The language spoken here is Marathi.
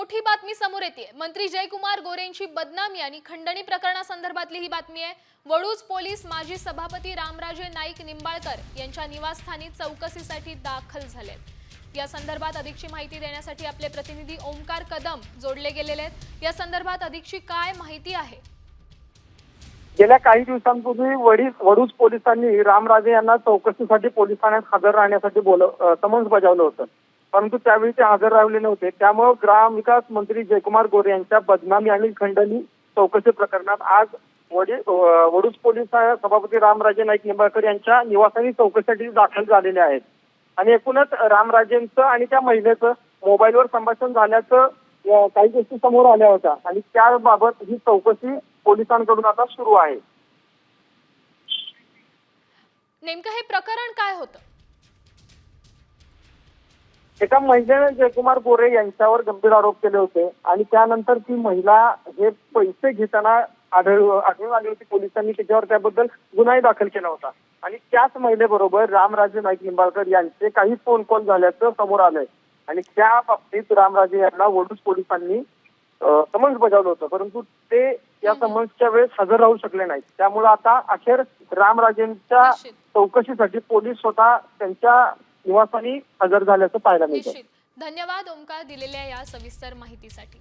मोठी बातमी समोर येते। मंत्री जयकुमार गोरेंची बदनामी आणि खंडणी प्रकरणासंदर्भातली ही बातमी आहे। वडूज पोलीस माजी सभापती रामराजे नाईक निंबाळकर यांच्या निवासस्थानी चौकशीसाठी दाखल झालेत। या संदर्भात अधिकची माहिती देण्यासाठी आपले प्रतिनिधी ओमकार कदम जोडले गेलेले आहेत। या संदर्भात अधिकची काय माहिती आहे? गेल्या काही दिवसांपूर्वी वडूज पोलिसांनी रामराजे यांना चौकशीसाठी पोलीस ठाण्यात हजर राहण्यासाठी समन्स बजावलं होतं, परंतु त्यावेळी ते हजर राहिले नव्हते। त्यामुळे ग्रामविकास मंत्री जयकुमार गोरे यांच्या बदनामी आणि खंडणी चौकशी प्रकरणात आज वडूज पोलीस सभापती रामराजे नाईक निंबाळकर यांच्या निवासाने चौकशीसाठी दाखल झालेले आहेत। आणि एकूणच रामराजेंचं आणि त्या महिलेचं मोबाईलवर संभाषण झाल्याचं काही गोष्टी समोर आल्या होत्या आणि त्याबाबत ही चौकशी पोलिसांकडून आता सुरू आहे। नेमकं हे प्रकरण काय होतं? एका महिलेने जयकुमार गोरे यांच्यावर गंभीर आरोप केले होते आणि त्यानंतर ती महिला हे पैसे घेताना आढळून आली होती। पोलिसांनी त्याच्यावर त्याबद्दल गुन्हाही दाखल केला होता आणि त्याच महिलेबरोबर रामराजे नाईक निंबाळकर यांचे काही फोन कॉल झाल्याचं समोर आलंय आणि त्या बाबतीत रामराजे यांना वडूज पोलिसांनी समन्स बजावलं होतं, परंतु ते या समन्सच्या वेळेस हजर राहू शकले नाहीत। त्यामुळे आता अखेर रामराजेंच्या चौकशीसाठी पोलीस स्वतः त्यांच्या निवासानी हजर झाल्याचं पाहायला मिळतं। धन्यवाद ओमकार दिलेल्या या सविस्तर माहितीसाठी।